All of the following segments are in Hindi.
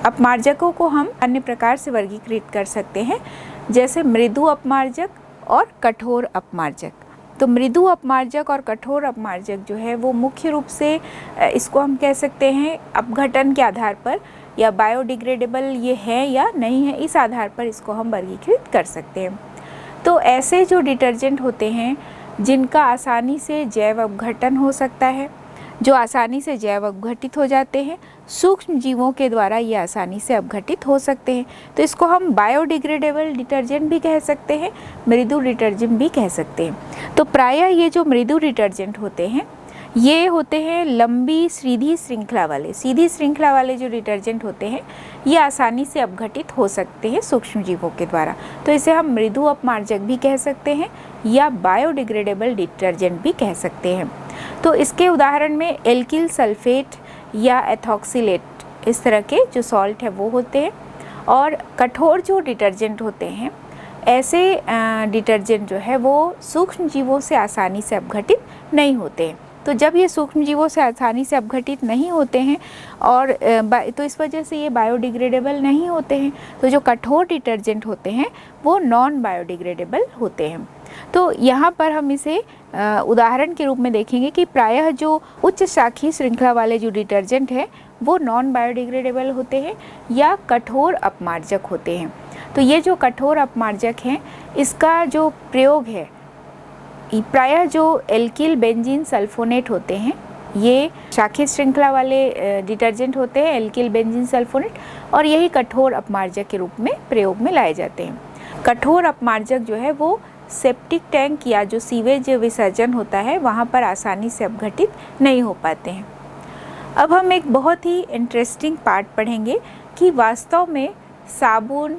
अपमार्जकों को हम अन्य प्रकार से वर्गीकृत कर सकते हैं, जैसे मृदु अपमार्जक और कठोर अपमार्जक। तो मृदु अपमार्जक और कठोर अपमार्जक जो है वो मुख्य रूप से इसको हम कह सकते हैं अपघटन के आधार पर, या बायोडिग्रेडेबल ये है या नहीं है, इस आधार पर इसको हम वर्गीकृत कर सकते हैं। तो ऐसे जो डिटर्जेंट होते हैं जिनका आसानी से जैव अपघटन हो सकता है, जो आसानी से जैव अपघटित हो जाते हैं, सूक्ष्म जीवों के द्वारा ये आसानी से अपघटित हो सकते हैं, तो इसको हम बायोडिग्रेडेबल डिटर्जेंट भी कह सकते हैं, मृदु डिटर्जेंट भी कह सकते हैं। तो प्रायः ये जो मृदु डिटर्जेंट होते हैं ये होते हैं लंबी सीधी श्रृंखला वाले जो डिटर्जेंट होते हैं ये आसानी से अपघटित हो सकते हैं सूक्ष्म जीवों के द्वारा, तो इसे हम मृदु अपमार्जक भी कह सकते हैं या बायोडिग्रेडेबल डिटर्जेंट भी कह सकते हैं। तो इसके उदाहरण में एल्किल सल्फेट या एथॉक्सिलेट, इस तरह के जो सॉल्ट है वो होते हैं। और कठोर जो डिटर्जेंट होते हैं, ऐसे डिटर्जेंट जो है वो सूक्ष्म जीवों से आसानी से अपघटित नहीं होते हैं। तो जब ये सूक्ष्म जीवों से आसानी से अपघटित नहीं होते हैं और तो इस वजह से ये बायोडिग्रेडेबल नहीं होते हैं, तो जो कठोर डिटर्जेंट होते हैं वो नॉन बायोडिग्रेडेबल होते हैं। तो यहाँ पर हम इसे उदाहरण के रूप में देखेंगे कि प्रायः जो उच्च शाखीय श्रृंखला वाले जो डिटर्जेंट हैं वो नॉन बायोडिग्रेडेबल होते हैं या कठोर अपमार्जक होते हैं। तो ये जो कठोर अपमार्जक हैं इसका जो प्रयोग है, प्रायः जो एल्किल बेंजीन सल्फोनेट होते हैं, ये शाखीय श्रृंखला वाले डिटर्जेंट होते हैं, एल्किल बेंजीन सल्फोनेट, और यही कठोर अपमार्जक के रूप में प्रयोग में लाए जाते हैं। कठोर अपमार्जक जो है वो सेप्टिक टैंक या जो सीवेज विसर्जन होता है वहाँ पर आसानी से अपघटित नहीं हो पाते हैं। अब हम एक बहुत ही इंटरेस्टिंग पार्ट पढ़ेंगे कि वास्तव में साबुन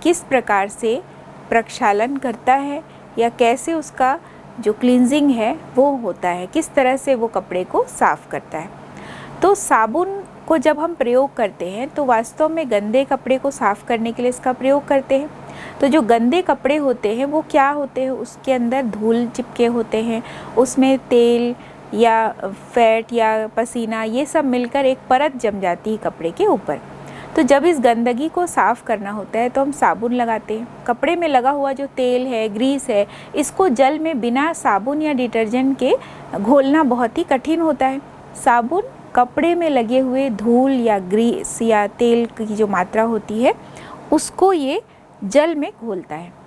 किस प्रकार से प्रक्षालन करता है या कैसे उसका जो क्लींजिंग है वो होता है, किस तरह से वो कपड़े को साफ़ करता है। तो साबुन को जब हम प्रयोग करते हैं तो वास्तव में गंदे कपड़े को साफ़ करने के लिए इसका प्रयोग करते हैं। तो जो गंदे कपड़े होते हैं वो क्या होते हैं, उसके अंदर धूल चिपके होते हैं, उसमें तेल या फैट या पसीना ये सब मिलकर एक परत जम जाती है कपड़े के ऊपर। तो जब इस गंदगी को साफ़ करना होता है तो हम साबुन लगाते हैं। कपड़े में लगा हुआ जो तेल है, ग्रीस है, इसको जल में बिना साबुन या डिटर्जेंट के घोलना बहुत ही कठिन होता है। साबुन कपड़े में लगे हुए धूल या ग्रीस या तेल की जो मात्रा होती है उसको ये जल में घोलता है।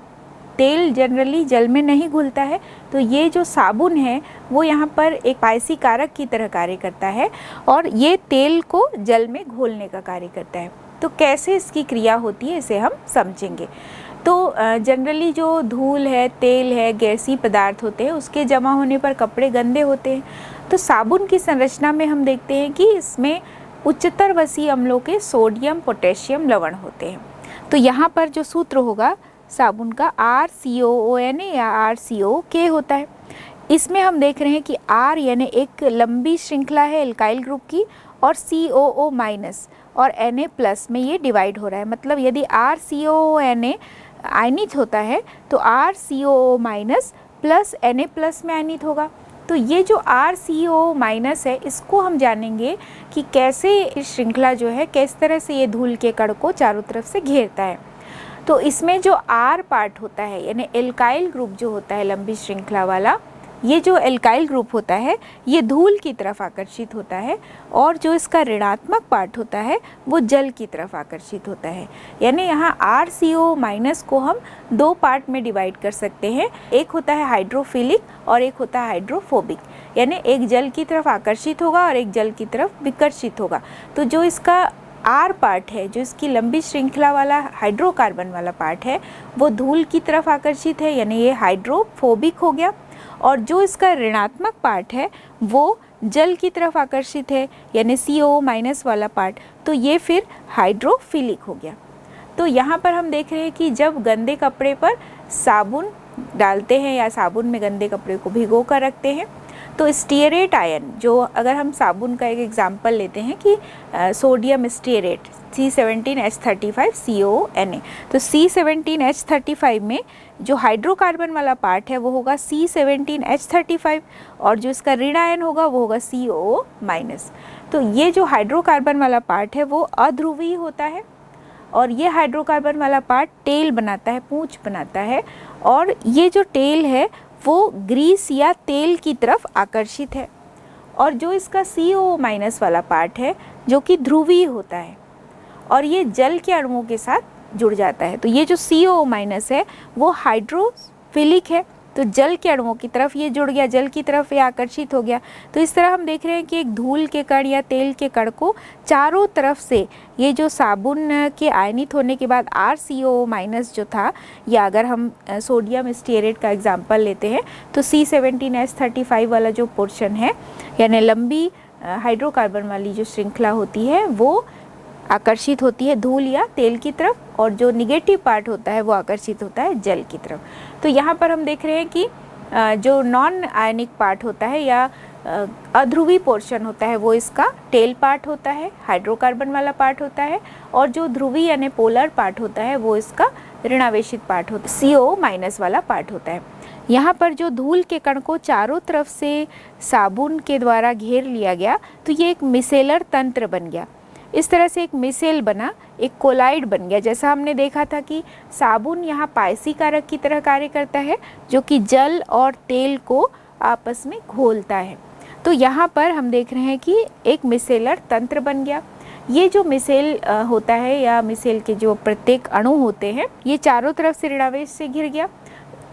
तेल जनरली जल में नहीं घुलता है, तो ये जो साबुन है वो यहाँ पर एक पायसी कारक की तरह कार्य करता है और ये तेल को जल में घोलने का कार्य करता है। तो कैसे इसकी क्रिया होती है इसे हम समझेंगे। तो जनरली जो धूल है, तेल है, गैसीय पदार्थ होते हैं, उसके जमा होने पर कपड़े गंदे होते हैं। तो साबुन की संरचना में हम देखते हैं कि इसमें उच्चतर वसीय अम्लों के सोडियम पोटेशियम लवण होते हैं। तो यहाँ पर जो सूत्र होगा साबुन का RCOONA या RCOK होता है। इसमें हम देख रहे हैं कि R यानी एक लंबी श्रृंखला है एल्काइल ग्रुप की, और COO- और Na+ में ये डिवाइड हो रहा है। मतलब यदि RCOONA आयनित होता है तो RCOO- प्लस Na+ में आयनित होगा। तो ये जो RCOO- है इसको हम जानेंगे कि कैसे इस श्रृंखला जो है किस तरह से ये धूल के कण को चारों तरफ से घेरता है। तो इसमें जो R पार्ट होता है यानी एल्काइल ग्रुप जो होता है लंबी श्रृंखला वाला, ये जो एल्काइल ग्रुप होता है ये धूल की तरफ आकर्षित होता है, और जो इसका ऋणात्मक पार्ट होता है वो जल की तरफ आकर्षित होता है। यानी यहाँ RCO- को हम दो पार्ट में डिवाइड कर सकते हैं। एक होता है हाइड्रोफिलिक और एक होता है हाइड्रोफोबिक, यानी एक जल की तरफ आकर्षित होगा और एक जल की तरफ विकर्षित होगा। तो जो इसका R पार्ट है, जो इसकी लंबी श्रृंखला वाला हाइड्रोकार्बन वाला पार्ट है, वो धूल की तरफ आकर्षित है, यानी ये हाइड्रोफोबिक हो गया। और जो इसका ऋणात्मक पार्ट है वो जल की तरफ आकर्षित है, यानी CO- वाला पार्ट, तो ये फिर हाइड्रोफिलिक हो गया। तो यहाँ पर हम देख रहे हैं कि जब गंदे कपड़े पर साबुन डालते हैं या साबुन में गंदे कपड़े को भिगो कर रखते हैं तो स्टीयरेट आयन, जो अगर हम साबुन का एक एग्जांपल लेते हैं कि सोडियम स्टीयरेट C17H35CONA, तो C17H35 में जो हाइड्रोकार्बन वाला पार्ट है वो होगा C17H35 और जो इसका ऋण आयन होगा वो होगा COO-। तो ये जो हाइड्रोकार्बन वाला पार्ट है वो अध्रुवीय होता है और ये हाइड्रोकार्बन वाला पार्ट टेल बनाता है, पूंछ बनाता है, और ये जो टेल है वो ग्रीस या तेल की तरफ आकर्षित है। और जो इसका CO- वाला पार्ट है जो कि ध्रुवीय होता है और ये जल के अणुओं के साथ जुड़ जाता है। तो ये जो CO- है वो हाइड्रोफिलिक है, तो जल के अणुओं की तरफ ये जुड़ गया, जल की तरफ ये आकर्षित हो गया। तो इस तरह हम देख रहे हैं कि एक धूल के कण या तेल के कण को चारों तरफ से ये जो साबुन के आयनित होने के बाद RCO- जो था, या अगर हम सोडियम स्टीयरेट का एग्जाम्पल लेते हैं तो C17H35 वाला जो पोर्शन है, यानी लंबी हाइड्रोकार्बन वाली जो श्रृंखला होती है वो आकर्षित होती है धूल या तेल की तरफ, और जो निगेटिव पार्ट होता है वो आकर्षित होता है जल की तरफ। तो यहाँ पर हम देख रहे हैं कि जो नॉन आयनिक पार्ट होता है या अध्रुवी पोर्शन होता है वो इसका टेल पार्ट होता है, हाइड्रोकार्बन वाला पार्ट होता है, और जो ध्रुवी यानी पोलर पार्ट होता है वो इसका ऋणावेशित पार्ट होता है, CO- वाला पार्ट होता है। यहाँ पर जो धूल के कण को चारों तरफ से साबुन के द्वारा घेर लिया गया तो ये एक मिसेलर तंत्र बन गया। इस तरह से एक मिसेल बना, एक कोलाइड बन गया। जैसा हमने देखा था कि साबुन यहाँ पायसी कारक की तरह कार्य करता है जो कि जल और तेल को आपस में घोलता है। तो यहाँ पर हम देख रहे हैं कि एक मिसेलर तंत्र बन गया। ये जो मिसेल होता है या मिसेल के जो प्रत्येक अणु होते हैं ये चारों तरफ से ऋणावेश से घिर गया,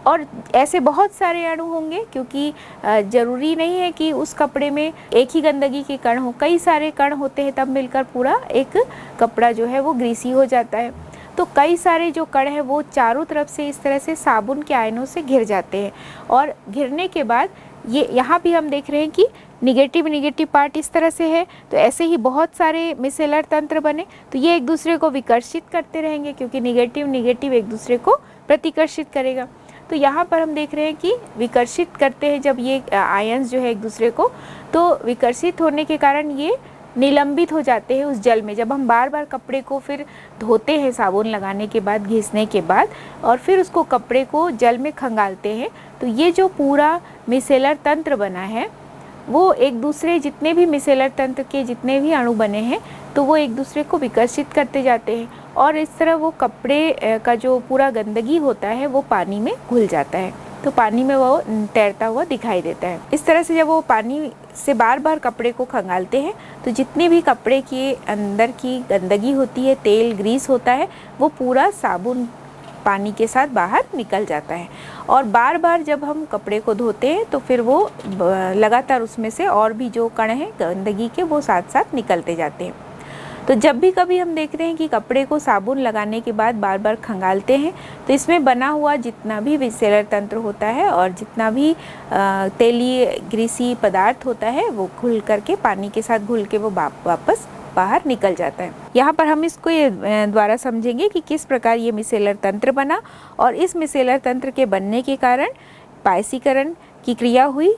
और ऐसे बहुत सारे अणु होंगे क्योंकि ज़रूरी नहीं है कि उस कपड़े में एक ही गंदगी के कण हो, कई सारे कण होते हैं तब मिलकर पूरा एक कपड़ा जो है वो ग्रीसी हो जाता है। तो कई सारे जो कण हैं वो चारों तरफ से इस तरह से साबुन के आयनों से घिर जाते हैं, और घिरने के बाद ये यहाँ भी हम देख रहे हैं कि निगेटिव पार्ट इस तरह से है। तो ऐसे ही बहुत सारे मिसेलर तंत्र बने, तो ये एक दूसरे को विकर्षित करते रहेंगे क्योंकि निगेटिव एक दूसरे को प्रतिकर्षित करेगा। तो यहाँ पर हम देख रहे हैं कि विकर्षित करते हैं जब ये आयंस जो है एक दूसरे को, तो विकर्षित होने के कारण ये निलंबित हो जाते हैं उस जल में। जब हम बार बार कपड़े को फिर धोते हैं साबुन लगाने के बाद, घिसने के बाद, और फिर उसको कपड़े को जल में खंगालते हैं, तो ये जो पूरा मिसेलर तंत्र बना है वो एक दूसरे, जितने भी मिसेलर तंत्र के जितने भी अणु बने हैं तो वो एक दूसरे को विकर्षित करते जाते हैं, और इस तरह वो कपड़े का जो पूरा गंदगी होता है वो पानी में घुल जाता है, तो पानी में वो तैरता हुआ दिखाई देता है। इस तरह से जब वो पानी से बार बार कपड़े को खंगालते हैं तो जितनी भी कपड़े के अंदर की गंदगी होती है, तेल ग्रीस होता है, वो पूरा साबुन पानी के साथ बाहर निकल जाता है। और बार बार जब हम कपड़े को धोते हैं तो फिर वो लगातार उसमें से और भी जो कण हैं गंदगी के वो साथ साथ निकलते जाते हैं। तो जब भी कभी हम देख रहे हैं कि कपड़े को साबुन लगाने के बाद बार बार खंगालते हैं तो इसमें बना हुआ जितना भी मिसेलर तंत्र होता है और जितना भी तेली ग्रीसी पदार्थ होता है वो घुल करके, पानी के साथ घुल के वो वापस बाहर निकल जाता है। यहाँ पर हम इसको ये द्वारा समझेंगे कि किस प्रकार ये मिसेलर तंत्र बना, और इस मिसेलर तंत्र के बनने के कारण पायसीकरण की क्रिया हुई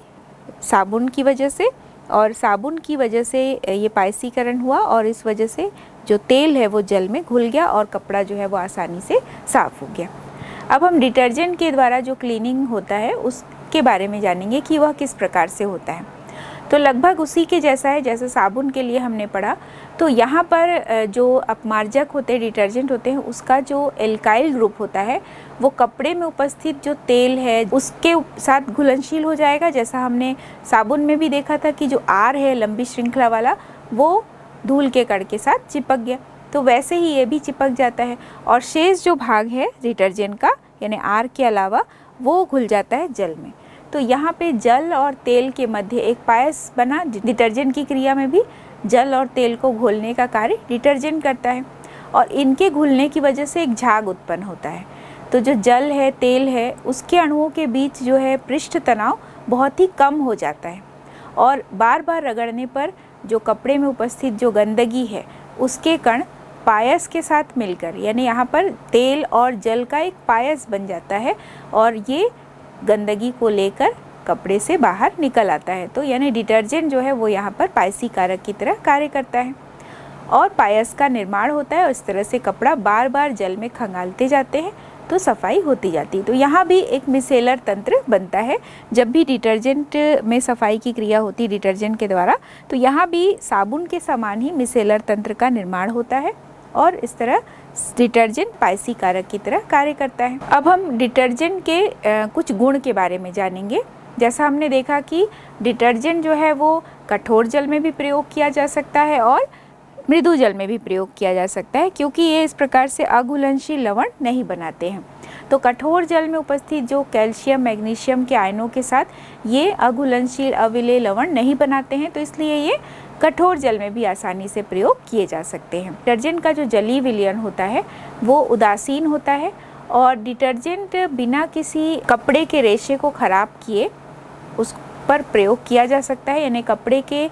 साबुन की वजह से, और साबुन की वजह से ये पायसीकरण हुआ, और इस वजह से जो तेल है वो जल में घुल गया और कपड़ा जो है वो आसानी से साफ़ हो गया। अब हम डिटर्जेंट के द्वारा जो क्लीनिंग होता है उसके बारे में जानेंगे कि वह किस प्रकार से होता है। तो लगभग उसी के जैसा है जैसे साबुन के लिए हमने पढ़ा। तो यहाँ पर जो अपमार्जक होते हैं, डिटर्जेंट होते हैं, उसका जो एल्काइल ग्रुप होता है वो कपड़े में उपस्थित जो तेल है उसके साथ घुलनशील हो जाएगा। जैसा हमने साबुन में भी देखा था कि जो R है लंबी श्रृंखला वाला वो धूल के कण के साथ चिपक गया, तो वैसे ही ये भी चिपक जाता है, और शेष जो भाग है डिटर्जेंट का यानी R के अलावा वो घुल जाता है जल में। तो यहाँ पे जल और तेल के मध्य एक पायस बना। डिटर्जेंट की क्रिया में भी जल और तेल को घोलने का कार्य डिटर्जेंट करता है, और इनके घुलने की वजह से एक झाग उत्पन्न होता है। तो जो जल है, तेल है, उसके अणुओं के बीच जो है पृष्ठ तनाव बहुत ही कम हो जाता है, और बार बार रगड़ने पर जो कपड़े में उपस्थित जो गंदगी है उसके कण पायस के साथ मिलकर, यानी यहाँ पर तेल और जल का एक पायस बन जाता है, और ये गंदगी को लेकर कपड़े से बाहर निकल आता है। तो यानी डिटर्जेंट जो है वो यहाँ पर पायसी कारक की तरह कार्य करता है, और पायस का निर्माण होता है, और इस तरह से कपड़ा बार बार जल में खंगालते जाते हैं तो सफाई होती जाती है। तो यहाँ भी एक मिसेलर तंत्र बनता है। जब भी डिटर्जेंट में सफाई की क्रिया होती है डिटर्जेंट के द्वारा, तो यहाँ भी साबुन के समान ही मिसेलर तंत्र का निर्माण होता है और इस तरह डिटर्जेंट पायसी कारक की तरह कार्य करता है। अब हम डिटर्जेंट के कुछ गुण के बारे में जानेंगे। जैसा हमने देखा कि डिटर्जेंट जो है वो कठोर जल में भी प्रयोग किया जा सकता है और मृदु जल में भी प्रयोग किया जा सकता है, क्योंकि ये इस प्रकार से अघुलनशील लवण नहीं बनाते हैं। तो कठोर जल में उपस्थित जो कैल्शियम मैग्नीशियम के आयनों के साथ ये अघुलनशील अविलेय लवण नहीं बनाते हैं, तो इसलिए ये कठोर जल में भी आसानी से प्रयोग किए जा सकते हैं। डिटर्जेंट का जो जलीय विलयन होता है वो उदासीन होता है और डिटर्जेंट बिना किसी कपड़े के रेशे को खराब किए उस पर प्रयोग किया जा सकता है, यानी कपड़े के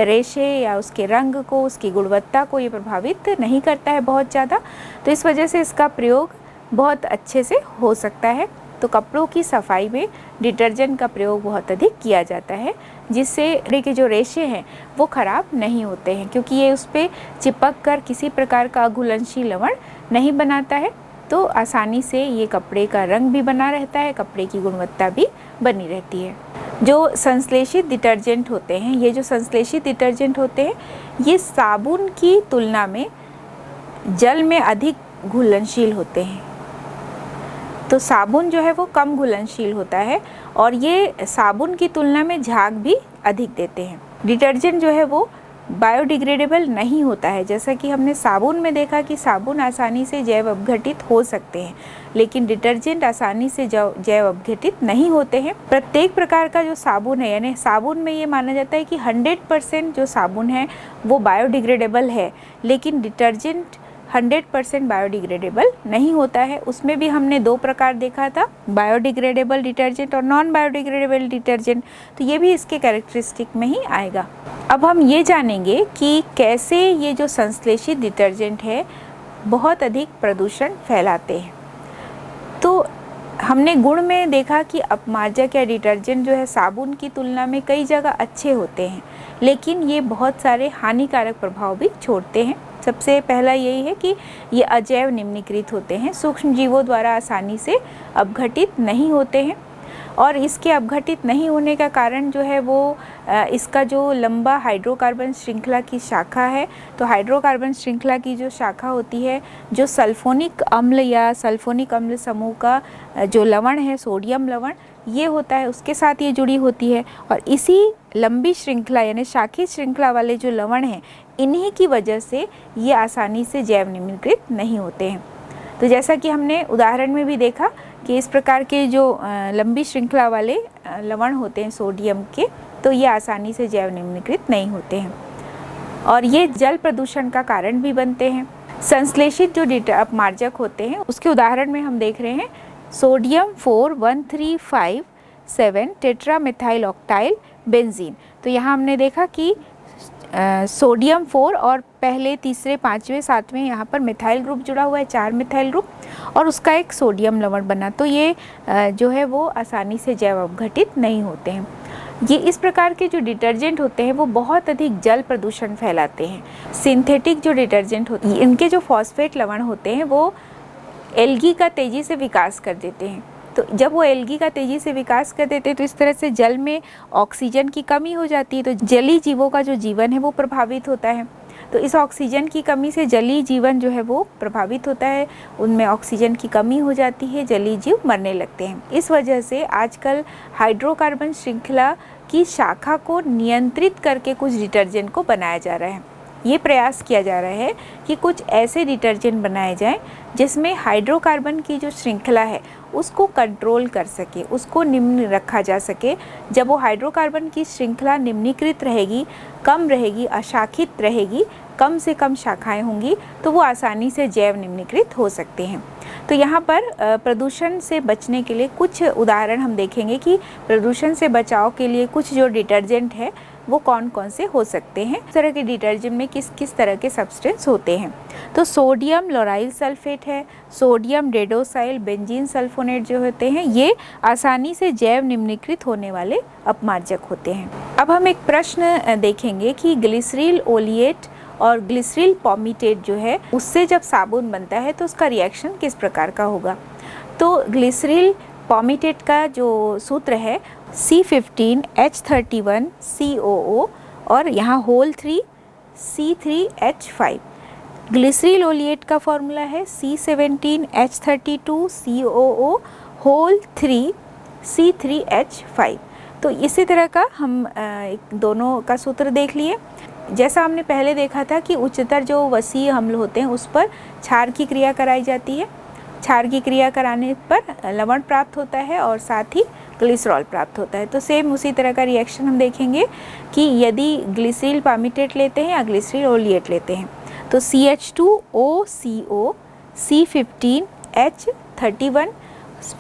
रेशे या उसके रंग को, उसकी गुणवत्ता को ये प्रभावित नहीं करता है बहुत ज़्यादा। तो इस वजह से इसका प्रयोग बहुत अच्छे से हो सकता है। तो कपड़ों की सफाई में डिटर्जेंट का प्रयोग बहुत अधिक किया जाता है, जिससे कपड़े के जो रेशे हैं वो ख़राब नहीं होते हैं, क्योंकि ये उस पर चिपक कर किसी प्रकार का अघुलनशील लवण नहीं बनाता है। तो आसानी से ये कपड़े का रंग भी बना रहता है, कपड़े की गुणवत्ता भी बनी रहती है। जो संश्लेषित डिटर्जेंट होते हैं, ये जो संश्लेषित डिटर्जेंट होते हैं ये साबुन की तुलना में जल में अधिक घुलनशील होते हैं। तो साबुन जो है वो कम घुलनशील होता है और ये साबुन की तुलना में झाग भी अधिक देते हैं। डिटर्जेंट जो है वो बायोडिग्रेडेबल नहीं होता है। जैसा कि हमने साबुन में देखा कि साबुन आसानी से जैव अपघटित हो सकते हैं, लेकिन डिटर्जेंट आसानी से जैव अपघटित नहीं होते हैं। प्रत्येक प्रकार का जो साबुन है, यानी साबुन में ये माना जाता है कि 100% जो साबुन है वो बायोडिग्रेडेबल है, लेकिन डिटर्जेंट 100% बायोडिग्रेडेबल नहीं होता है। उसमें भी हमने दो प्रकार देखा था, बायोडिग्रेडेबल डिटर्जेंट और नॉन बायोडिग्रेडेबल डिटर्जेंट। तो ये भी इसके कैरेक्टरिस्टिक में ही आएगा। अब हम ये जानेंगे कि कैसे ये जो संश्लेषित डिटर्जेंट है बहुत अधिक प्रदूषण फैलाते हैं। तो हमने गुण में देखा कि अपमार्जक या डिटर्जेंट जो है साबुन की तुलना में कई जगह अच्छे होते हैं, लेकिन ये बहुत सारे हानिकारक प्रभाव भी छोड़ते हैं। सबसे पहला यही है कि ये अजैव निम्नीकृत होते हैं, सूक्ष्म जीवों द्वारा आसानी से अपघटित नहीं होते हैं और इसके अपघटित नहीं होने का कारण जो है वो इसका जो लंबा हाइड्रोकार्बन श्रृंखला की शाखा है। तो हाइड्रोकार्बन श्रृंखला की जो शाखा होती है, जो सल्फोनिक अम्ल या सल्फोनिक अम्ल समूह का जो लवण है, सोडियम लवण, ये होता है, उसके साथ ये जुड़ी होती है। और इसी लंबी श्रृंखला यानी शाखी श्रृंखला वाले जो लवण हैं, इन्हीं की वजह से ये आसानी से जैव निम्नीकृत नहीं होते हैं। तो जैसा कि हमने उदाहरण में भी देखा कि इस प्रकार के जो लंबी श्रृंखला वाले लवण होते हैं सोडियम के, तो ये आसानी से जैव निम्नीकृत नहीं होते हैं और ये जल प्रदूषण का कारण भी बनते हैं। संश्लेषित जो अपमार्जक होते हैं उसके उदाहरण में हम देख रहे हैं सोडियम 4,1,3,5,7 टेट्रामेथाइल ऑक्टाइल बेंजीन। तो यहाँ हमने देखा कि सोडियम 4 और पहले तीसरे पाँचवें सातवें यहाँ पर मिथाइल ग्रुप जुड़ा हुआ है, 4 मिथाइल ग्रुप, और उसका एक सोडियम लवण बना। तो ये जो है वो आसानी से जैव अपघटित नहीं होते हैं। ये इस प्रकार के जो डिटर्जेंट होते हैं वो बहुत अधिक जल प्रदूषण फैलाते हैं। सिंथेटिक जो डिटर्जेंट होते हैं इनके जो फॉस्फेट लवण होते हैं वो एल्गी का तेज़ी से विकास कर देते हैं। तो जब वो एल्गी का तेज़ी से विकास कर देते हैं तो इस तरह से जल में ऑक्सीजन की कमी हो जाती है, तो जलीय जीवों का जो जीवन है वो प्रभावित होता है। तो इस ऑक्सीजन की कमी से जलीय जीवन जो है वो प्रभावित होता है, उनमें ऑक्सीजन की कमी हो जाती है, जलीय जीव मरने लगते हैं। इस वजह से आजकल हाइड्रोकार्बन श्रृंखला की शाखा को नियंत्रित करके कुछ डिटर्जेंट को बनाया जा रहा है। ये प्रयास किया जा रहा है कि कुछ ऐसे डिटर्जेंट बनाए जाएं जिसमें हाइड्रोकार्बन की जो श्रृंखला है उसको कंट्रोल कर सके, उसको निम्न रखा जा सके। जब वो हाइड्रोकार्बन की श्रृंखला निम्नीकृत रहेगी, कम रहेगी, अशाखित रहेगी, कम से कम शाखाएं होंगी, तो वो आसानी से जैव निम्नीकृत हो सकते हैं। तो यहाँ पर प्रदूषण से बचने के लिए कुछ उदाहरण हम देखेंगे कि प्रदूषण से बचाव के लिए कुछ जो डिटर्जेंट है वो कौन कौन से हो सकते हैं, इस तरह के डिटर्जेंट में किस किस तरह के सब्सटेंस होते हैं। तो सोडियम लोराइल सल्फेट है, सोडियम डेडोसाइल बेंजीन सल्फोनेट जो होते हैं ये आसानी से जैव निम्नीकृत होने वाले अपमार्जक होते हैं। अब हम एक प्रश्न देखेंगे कि ग्लिसरील ओलिएट और ग्लिसरील पॉमिटेट जो है उससे जब साबुन बनता है तो उसका रिएक्शन किस प्रकार का होगा। तो ग्लिसरील पॉमिटेट का जो सूत्र है C15H31COO और यहाँ होल 3 C3H5। ग्लिसरील ओलिएट का फॉर्मूला है C17H32COO होल 3 C3H5। तो इसी तरह का हम दोनों का सूत्र देख लिए। जैसा हमने पहले देखा था कि उच्चतर जो वसीय अम्ल होते हैं उस पर क्षार की क्रिया कराई जाती है। क्षार की क्रिया कराने पर लवण प्राप्त होता है और साथ ही ग्लिसरॉल प्राप्त होता है। तो सेम उसी तरह का रिएक्शन हम देखेंगे कि यदि ग्लिसरील पॉमिटेट लेते हैं या ग्लिसरील ओलिएट लेते हैं तो CH2OCO C15H31,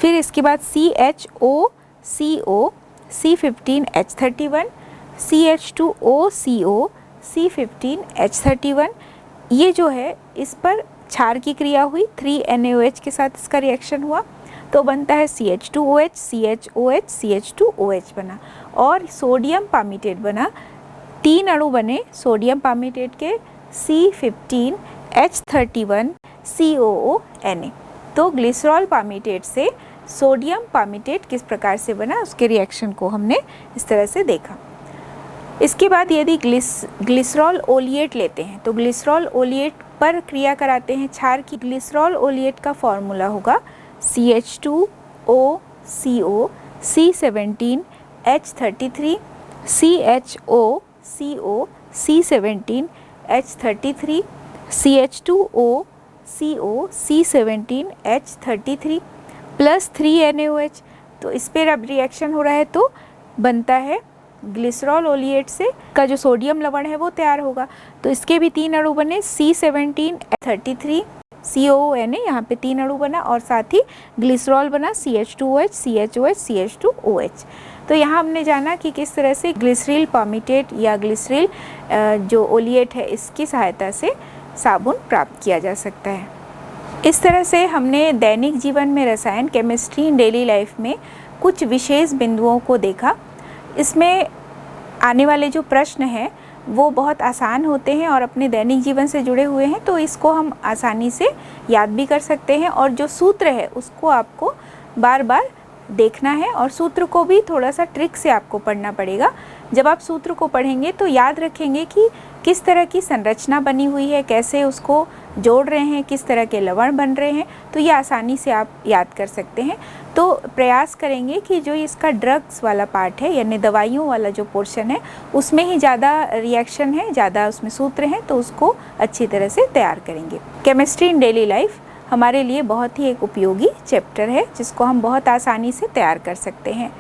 फिर इसके बाद CHOCO C15H31, CH2OCO C15H31। ये जो है इस पर क्षार की क्रिया हुई, 3NaOH के साथ इसका रिएक्शन हुआ तो बनता है CH2OH CHOH CH2OH बना। और सोडियम पामीटेट बना, 3 अणु बने सोडियम पामीटेट के C15H31COONA। तो ग्लिसरॉल पामीटेट से सोडियम पामीटेट किस प्रकार से बना उसके रिएक्शन को हमने इस तरह से देखा। इसके बाद यदि ग्लिसरॉल ओलिएट लेते हैं तो ग्लिसरॉल ओलिएट पर क्रिया कराते हैं क्षार की। ग्लिसरॉल ओलिएट का फॉर्मूला होगा CH2OCO C17H33 CHOCO C17H33 CH2OCO C17H33 plus 3NaOH। तो इस पर अब रिएक्शन हो रहा है तो बनता है ग्लिसरॉल ओलिएट से का जो सोडियम लवण है वो तैयार होगा। तो इसके भी 3 अणु बने C17H33 COONA, यहाँ पे 3 अणु बना और साथ ही ग्लिसरॉल बना CH2OH CHOH CH2OH। तो यहाँ हमने जाना कि किस तरह से ग्लिसरील पॉमिटेट या ग्लिसरील जो ओलिएट है इसकी सहायता से साबुन प्राप्त किया जा सकता है। इस तरह से हमने दैनिक जीवन में रसायन केमिस्ट्री इन डेली लाइफ में कुछ विशेष बिंदुओं को देखा। इसमें आने वाले जो प्रश्न हैं वो बहुत आसान होते हैं और अपने दैनिक जीवन से जुड़े हुए हैं, तो इसको हम आसानी से याद भी कर सकते हैं। और जो सूत्र है उसको आपको बार बार देखना है और सूत्र को भी थोड़ा सा ट्रिक से आपको पढ़ना पड़ेगा। जब आप सूत्र को पढ़ेंगे तो याद रखेंगे कि किस तरह की संरचना बनी हुई है, कैसे उसको जोड़ रहे हैं, किस तरह के लवण बन रहे हैं, तो ये आसानी से आप याद कर सकते हैं। तो प्रयास करेंगे कि जो इसका ड्रग्स वाला पार्ट है यानी दवाइयों वाला जो पोर्शन है उसमें ही ज़्यादा रिएक्शन है, ज़्यादा उसमें सूत्र हैं, तो उसको अच्छी तरह से तैयार करेंगे। केमिस्ट्री इन डेली लाइफ हमारे लिए बहुत ही एक उपयोगी चैप्टर है जिसको हम बहुत आसानी से तैयार कर सकते हैं।